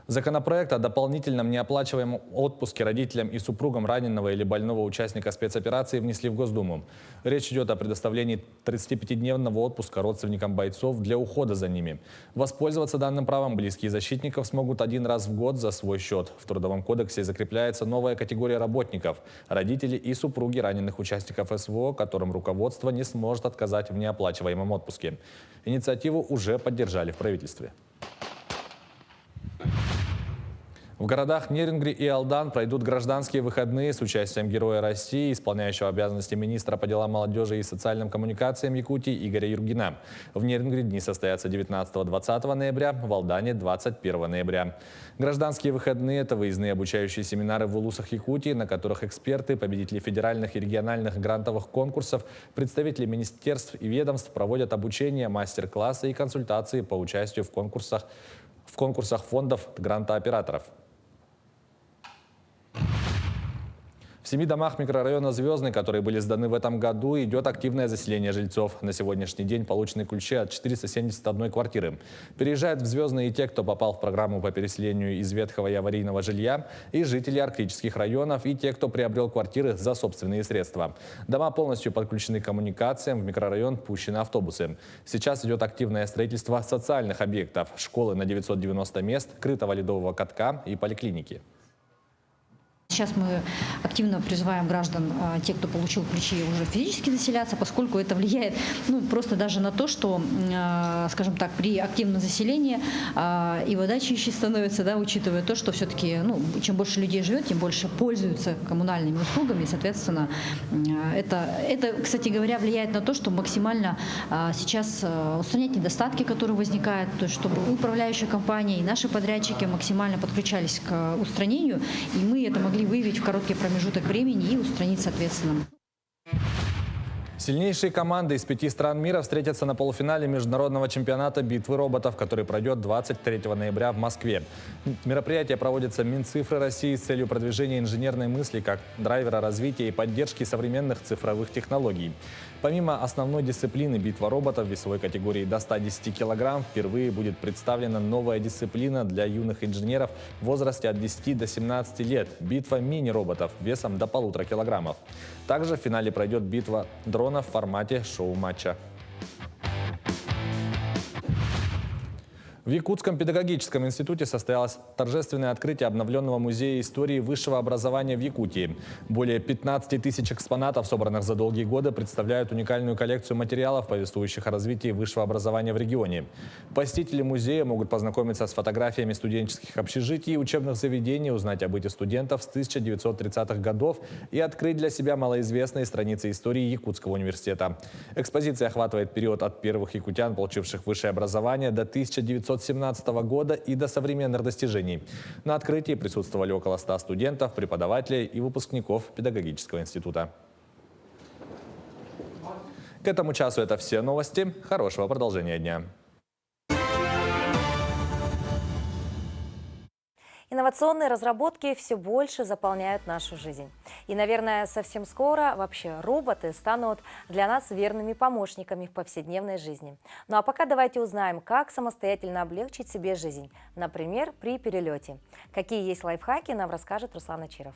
Законопроект о дополнительном неоплачиваемом отпуске родителям и супругам раненого или больного участника спецоперации внесли в Госдуму. Речь идет о предоставлении 35-дневного отпуска родственникам бойцов для ухода за ними. Воспользоваться данным правом близкие защитников смогут один раз в год за свой счет. В Трудовом кодексе закрепляется новая категория работников – родители и супруги раненых участников СВО, которым руководство не сможет отказать в неоплачиваемом отпуске. Инициативу уже поддержали в правительстве. В городах Нерюнгри и Алдан пройдут гражданские выходные с участием Героя России, исполняющего обязанности министра по делам молодежи и социальным коммуникациям Якутии Игоря Юргина. В Нерюнгри дни состоятся 19-20 ноября, в Алдане 21 ноября. Гражданские выходные – это выездные обучающие семинары в улусах Якутии, на которых эксперты, победители федеральных и региональных грантовых конкурсов, представители министерств и ведомств проводят обучение, мастер-классы и консультации по участию в конкурсах фондов грантооператоров. В 7 домах микрорайона Звездный, которые были сданы в этом году, идет активное заселение жильцов. На сегодняшний день получены ключи от 471 квартиры. Переезжают в Звездный и те, кто попал в программу по переселению из ветхого и аварийного жилья, и жители арктических районов, и те, кто приобрел квартиры за собственные средства. Дома полностью подключены к коммуникациям, в микрорайон пущены автобусы. Сейчас идет активное строительство социальных объектов, школы на 990 мест, крытого ледового катка и поликлиники. Сейчас мы активно призываем граждан, те, кто получил ключи, уже физически заселяться, поскольку это влияет просто даже на то, что, скажем так, при активном заселении и вода чище становится, да, учитывая то, что все-таки чем больше людей живет, тем больше пользуются коммунальными услугами. И, соответственно, это, кстати говоря, влияет на то, что максимально сейчас устранять недостатки, которые возникают, то есть чтобы управляющая компания и наши подрядчики максимально подключались к устранению, и мы это могли выявить в короткий промежуток времени и устранить соответственно. Сильнейшие команды из 5 стран мира встретятся на полуфинале международного чемпионата битвы роботов, который пройдет 23 ноября в Москве. Мероприятие проводится Минцифры России с целью продвижения инженерной мысли как драйвера развития и поддержки современных цифровых технологий. Помимо основной дисциплины битва роботов в весовой категории до 110 килограмм, впервые будет представлена новая дисциплина для юных инженеров в возрасте от 10 до 17 лет – битва мини-роботов весом до 1,5 килограммов. Также в финале пройдет битва дронов в формате шоу-матча. В Якутском педагогическом институте состоялось торжественное открытие обновленного музея истории высшего образования в Якутии. Более 15 тысяч экспонатов, собранных за долгие годы, представляют уникальную коллекцию материалов, повествующих о развитии высшего образования в регионе. Посетители музея могут познакомиться с фотографиями студенческих общежитий и учебных заведений, узнать о быте студентов с 1930-х годов и открыть для себя малоизвестные страницы истории Якутского университета. Экспозиция охватывает период от первых якутян, получивших высшее образование, до 1917 года и до современных достижений. На открытии присутствовали около 100 студентов, преподавателей и выпускников педагогического института. К этому часу это все новости. Хорошего продолжения дня. Инновационные разработки все больше заполняют нашу жизнь. И, наверное, совсем скоро вообще роботы станут для нас верными помощниками в повседневной жизни. Ну а пока давайте узнаем, как самостоятельно облегчить себе жизнь, например, при перелете. Какие есть лайфхаки, нам расскажет Руслан Ачиров.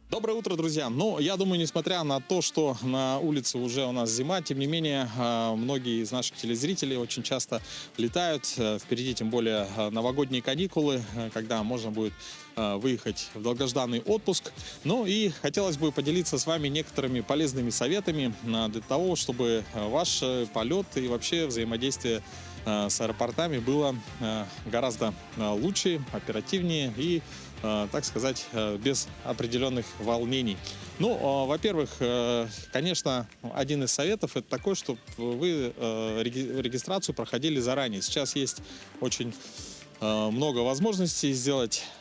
Доброе утро, друзья! Ну, я думаю, несмотря на то, что на улице уже у нас зима, тем не менее, многие из наших телезрителей очень часто летают. Впереди, тем более, новогодние каникулы, когда можно будет выехать в долгожданный отпуск. Ну и хотелось бы поделиться с вами некоторыми полезными советами для того, чтобы ваш полет и вообще взаимодействие с аэропортами было гораздо лучше, оперативнее и, так сказать, без определенных волнений. Ну, во-первых, конечно, один из советов это такой, чтобы вы регистрацию проходили заранее. Сейчас есть очень много возможностей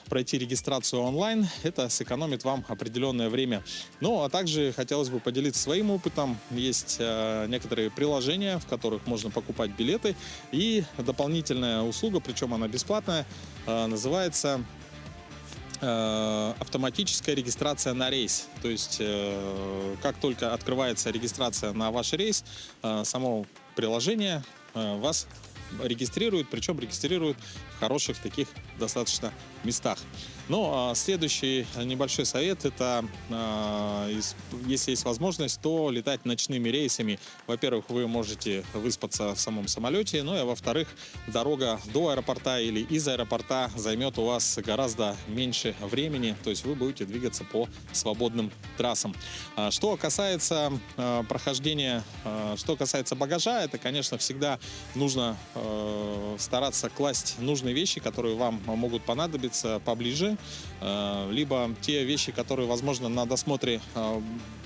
пройти регистрацию онлайн. Это сэкономит вам определенное время. Ну, а также хотелось бы поделиться своим опытом. Есть некоторые приложения, в которых можно покупать билеты. И дополнительная услуга, причем она бесплатная, называется автоматическая регистрация на рейс. То есть, как только открывается регистрация на ваш рейс, само приложение вас регистрирует, причем регистрирует в хороших таких достаточно местах. Ну, а следующий небольшой совет – это, если есть возможность, то летать ночными рейсами. Во-первых, вы можете выспаться в самом самолете, ну и во-вторых, дорога до аэропорта или из аэропорта займет у вас гораздо меньше времени, то есть вы будете двигаться по свободным трассам. Что касается прохождения, что касается багажа, это, конечно, всегда нужно стараться класть нужные вещи, которые вам могут понадобиться, поближе, либо те вещи, которые, возможно, на досмотре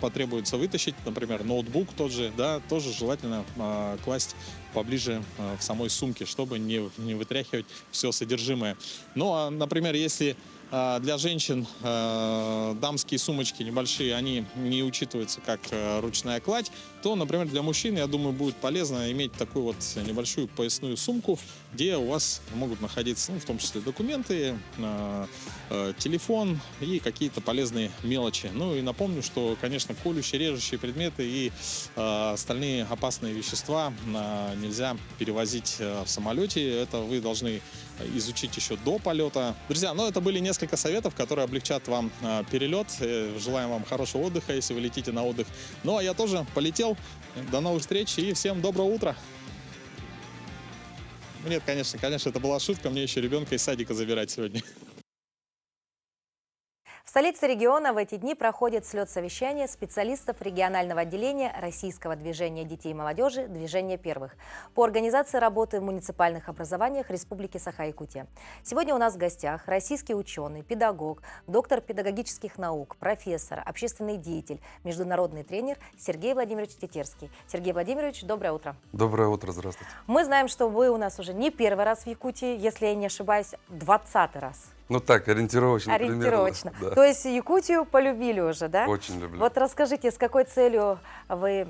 потребуется вытащить, например, ноутбук тот же, да, тоже желательно класть поближе в самой сумке, чтобы не вытряхивать все содержимое. Ну, а, например, если для женщин дамские сумочки небольшие, они не учитываются как ручная кладь, то, например, для мужчин, я думаю, будет полезно иметь такую вот небольшую поясную сумку, где у вас могут находиться, ну, в том числе документы, телефон и какие-то полезные мелочи. Ну и напомню, что, конечно, колющие, режущие предметы и остальные опасные вещества нельзя перевозить в самолете. Это вы должны изучить еще до полета. Друзья, ну это были несколько советов, которые облегчат вам перелет. Желаем вам хорошего отдыха, если вы летите на отдых. Ну а я тоже полетел. До новых встреч и всем доброго утра. Нет, конечно, это была шутка. Мне еще ребенка из садика забирать сегодня. В столице региона в эти дни проходит слет совещания специалистов регионального отделения Российского движения детей и молодежи «Движение первых» по организации работы в муниципальных образованиях Республики Саха-Якутия. Сегодня у нас в гостях российский ученый, педагог, доктор педагогических наук, профессор, общественный деятель, международный тренер Сергей Владимирович Тетерский. Сергей Владимирович, доброе утро. Доброе утро, здравствуйте. Мы знаем, что вы у нас уже не первый раз в Якутии, если я не ошибаюсь, 20-й раз. Ну так, ориентировочно. Ориентировочно. Примерно, да. То есть Якутию полюбили уже, да? Очень люблю. Вот расскажите, с какой целью вы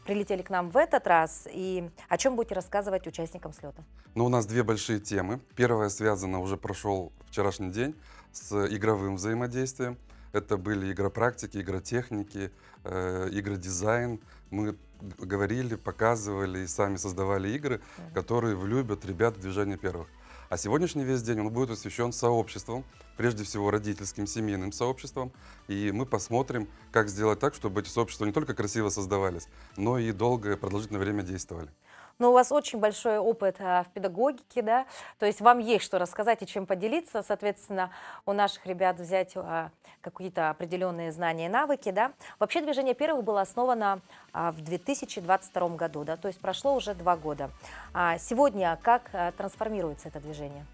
прилетели к нам в этот раз и о чем будете рассказывать участникам слета? Ну, у нас две большие темы. Первая связана, уже прошел вчерашний день, с игровым взаимодействием. Это были игропрактики, игротехники, игродизайн. Мы говорили, показывали и сами создавали игры, которые влюбят ребят в движение первых. А сегодняшний весь день он будет посвящен сообществам, прежде всего родительским, семейным сообществам. И мы посмотрим, как сделать так, чтобы эти сообщества не только красиво создавались, но и долгое, продолжительное время действовали. Но у вас очень большой опыт в педагогике, да? То есть вам есть что рассказать и чем поделиться. Соответственно, у наших ребят взять какие-то определенные знания и навыки, да? Вообще движение первых было основано в 2022 году, да? То есть прошло уже 2 года. Сегодня как трансформируется это движение?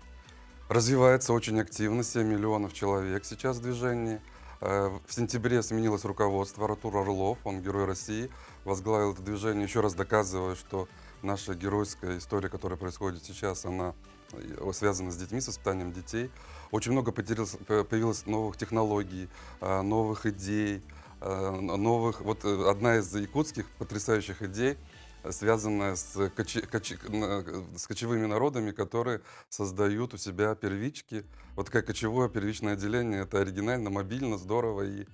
Развивается очень активно, 7 миллионов человек сейчас в движении. В сентябре сменилось руководство, Артур Орлов, он герой России, возглавил это движение, еще раз доказывая, что наша геройская история, которая происходит сейчас, она связана с детьми, с воспитанием детей. Очень много появилось новых технологий, новых идей, новых. Вот одна из якутских потрясающих идей связанная с кочевыми народами, которые создают у себя первички. Вот такое кочевое первичное отделение, это оригинально, мобильно, здорово и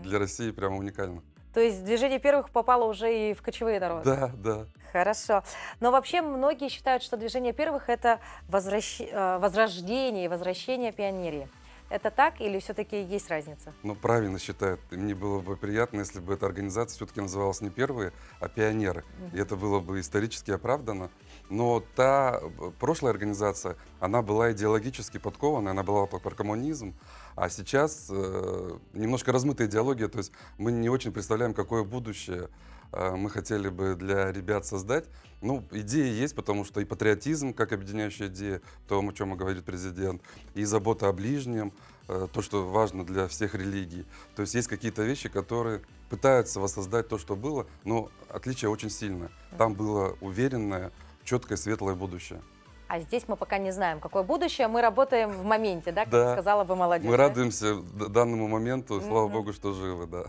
для России прямо уникально. То есть движение первых попало уже и в кочевые народы? Да, да. Хорошо. Но вообще многие считают, что движение первых – это возрождение и возвращение пионерии. Это так или все-таки есть разница? Ну, правильно считают. И мне было бы приятно, если бы эта организация все-таки называлась не первые, а пионеры. И это было бы исторически оправдано. Но та прошлая организация, она была идеологически подкована, она была про коммунизм. А сейчас немножко размытая идеология, то есть мы не очень представляем, какое будущее мы хотели бы для ребят создать. Ну, идеи есть, потому что и патриотизм, как объединяющая идея, то, о чем говорит президент, и забота о ближнем, то, что важно для всех религий. То есть есть какие-то вещи, которые пытаются воссоздать то, что было, но отличие очень сильное. Там было уверенное, четкое, светлое будущее. А здесь мы пока не знаем, какое будущее. Мы работаем в моменте, да, как сказала бы молодежь. Мы радуемся данному моменту, слава богу, что живы, да.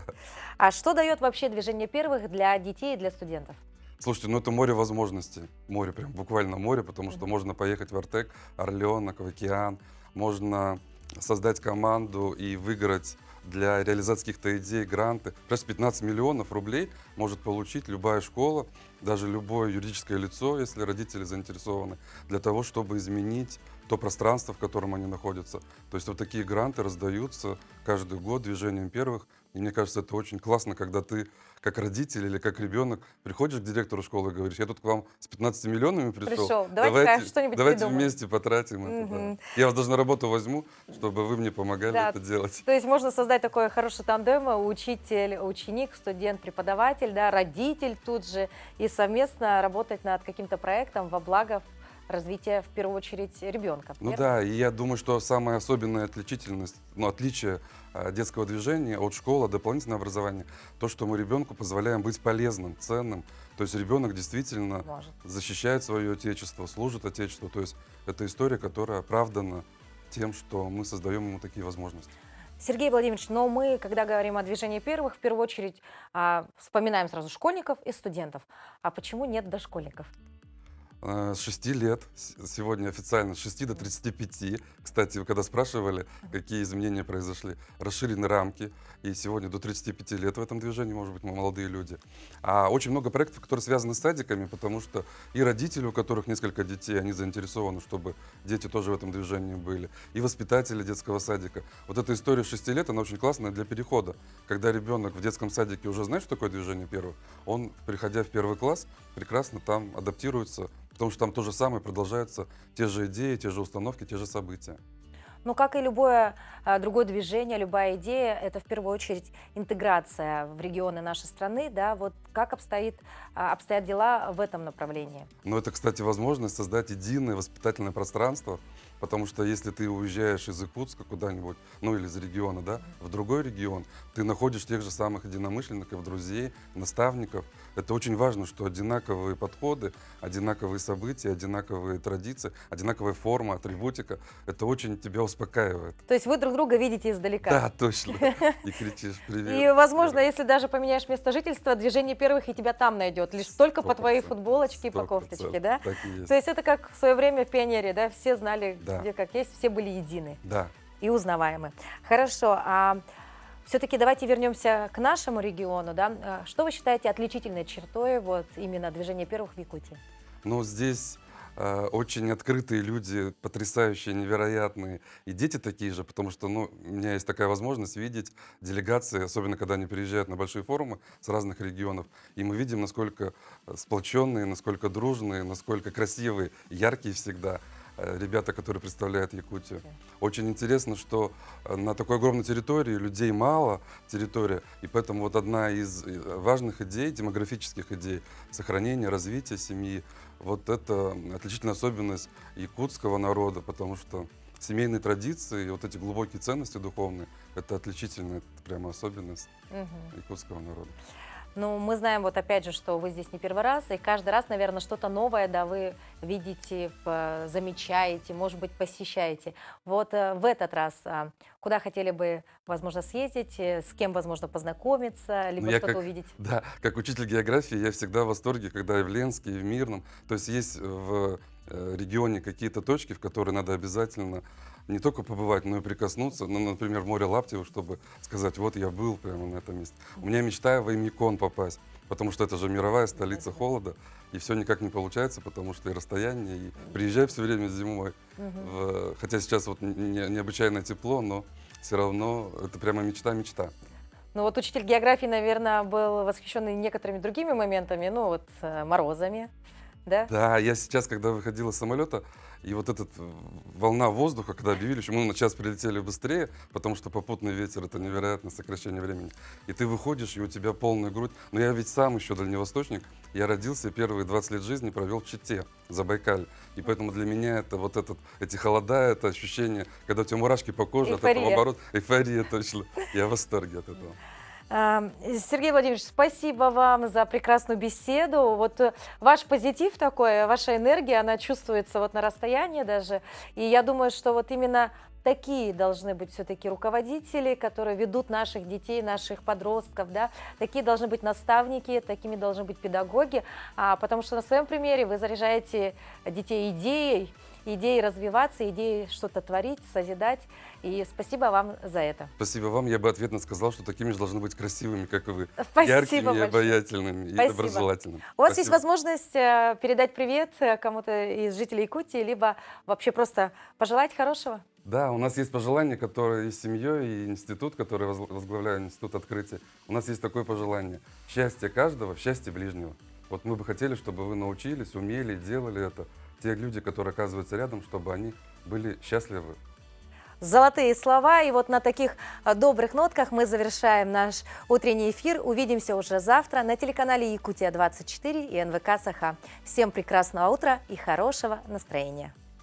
А что дает вообще движение первых для детей и для студентов? Слушайте, ну это море возможностей. Море, прям буквально море, потому что можно поехать в Артек, Орленок, в океан, можно создать команду и выиграть для реализации каких-то идей, гранты. Просто 15 миллионов рублей может получить любая школа, даже любое юридическое лицо, если родители заинтересованы, для того, чтобы изменить то пространство, в котором они находятся. То есть вот такие гранты раздаются каждый год движением первых. И мне кажется, это очень классно, когда ты как родитель или как ребенок приходишь к директору школы и говоришь: я тут к вам с 15 миллионами пришел. Давайте что-нибудь давайте придумаем. вместе потратим это. Да. Я вас даже на работу возьму, чтобы вы мне помогали это делать. То есть можно создать такой хороший тандем: учитель, ученик, студент, преподаватель, да, родитель тут же, и совместно работать над каким-то проектом во благо развития, в первую очередь, ребенка. Ну да, и я думаю, что самая особенная отличительность, отличие детского движения от школы, дополнительного образования, то, что мы ребенку позволяем быть полезным, ценным. То есть ребенок действительно защищает свое отечество, служит отечеству. То есть это история, которая оправдана тем, что мы создаем ему такие возможности. Сергей Владимирович, но мы, когда говорим о движении первых, в первую очередь вспоминаем сразу школьников и студентов. А почему нет дошкольников? С 6 лет, сегодня официально с 6 до 35. Кстати, вы когда спрашивали, какие изменения произошли, расширены рамки, и сегодня до 35 лет в этом движении, может быть, мы молодые люди. А очень много проектов, которые связаны с садиками, потому что и родители, у которых несколько детей, они заинтересованы, чтобы дети тоже в этом движении были, и воспитатели детского садика. Вот эта история 6 лет, она очень классная для перехода. Когда ребенок в детском садике уже знает, что такое движение первых, он, приходя в первый класс, прекрасно там адаптируется, потому что там то же самое, продолжаются те же идеи, те же установки, те же события. Ну, как и любое другое движение, любая идея, это в первую очередь интеграция в регионы нашей страны, да, вот как обстоят дела в этом направлении? Ну, это, кстати, возможность создать единое воспитательное пространство, потому что если ты уезжаешь из Якутска куда-нибудь, ну или из региона, да, в другой регион, ты находишь тех же самых единомышленников, друзей, наставников. Это очень важно, что одинаковые подходы, одинаковые события, одинаковые традиции, одинаковая форма, атрибутика, это очень тебя успокаивает. То есть вы друг друга видите издалека? Да, точно. И кричишь: привет. И, возможно, если даже поменяешь место жительства, движение первых и тебя там найдет, лишь только по твоей футболочке и по кофточке, да? Так и есть. То есть это как в свое время в «Пионере», да? Все знали, где как есть, все были едины. Да. И узнаваемы. Хорошо. Все-таки давайте вернемся к нашему региону, да? Что вы считаете отличительной чертой вот именно движения первых в Якутии? Ну, здесь очень открытые люди, потрясающие, невероятные. И дети такие же, потому что, ну, у меня есть такая возможность видеть делегации, особенно когда они приезжают на большие форумы с разных регионов. И мы видим, насколько сплоченные, насколько дружные, насколько красивые, яркие всегда ребята, которые представляют Якутию. Очень интересно, что на такой огромной территории людей мало, территория, и поэтому вот одна из важных идей, демографических идей, сохранения, развития семьи, вот это отличительная особенность якутского народа, потому что семейные традиции, вот эти глубокие ценности духовные, это отличительная, это прямо особенность якутского народа. Ну, мы знаем, вот опять же, что вы здесь не первый раз, и каждый раз, наверное, что-то новое, да, вы видите, замечаете, может быть, посещаете. Вот в этот раз куда хотели бы, возможно, съездить, с кем, возможно, познакомиться, либо Ну, я что-то как, увидеть? да, как учитель географии, я всегда в восторге, когда и в Ленске, и в Мирном. То есть есть в регионе какие-то точки, в которые надо обязательно не только побывать, но и прикоснуться. Ну, например, в море Лаптево, чтобы сказать, вот я был прямо на этом месте. У меня мечта в Аймикон попасть, потому что это же мировая столица холода, и все никак не получается, потому что и расстояние, и приезжаю все время зимой. Хотя сейчас вот необычайно тепло, но все равно это прямо мечта-мечта. Ну вот учитель географии, наверное, был восхищен и некоторыми другими моментами, ну вот морозами, да? Да, я сейчас, когда выходил из самолета, и вот эта волна воздуха, когда объявили, что мы на час прилетели быстрее, потому что попутный ветер — это невероятное сокращение времени. И ты выходишь, и у тебя полная грудь. Но я ведь сам еще дальневосточник. Я родился и первые 20 лет жизни провел в Чите, в Забайкалье. И поэтому для меня это вот эти холода, это ощущение, когда у тебя мурашки по коже, от этого оборота. Эйфория, точно. Я в восторге от этого. Сергей Владимирович, спасибо вам за прекрасную беседу. Вот ваш позитив такой, ваша энергия, она чувствуется вот на расстоянии даже. И я думаю, что вот именно такие должны быть все-таки руководители, которые ведут наших детей, наших подростков, да? Такие должны быть наставники, такими должны быть педагоги, потому что на своем примере вы заряжаете детей идеей развиваться, идеей что-то творить, созидать. И спасибо вам за это. Спасибо вам. Я бы ответно сказал, что такими же должны быть красивыми, как и вы. Спасибо Яркими, большое. Обаятельными и Спасибо. доброжелательными. У вас Спасибо. есть возможность передать привет кому-то из жителей Якутии, либо вообще просто пожелать хорошего? Да, у нас есть пожелание, которое и семьей, и институт, который возглавляю, институт открытия. У нас есть такое пожелание. Счастье каждого, счастье ближнего. Вот мы бы хотели, чтобы вы научились, умели, делали это. Те люди, которые оказываются рядом, чтобы они были счастливы. Золотые слова. И вот на таких добрых нотках мы завершаем наш утренний эфир. Увидимся уже завтра на телеканале Якутия-24 и НВК Саха. Всем прекрасного утра и хорошего настроения.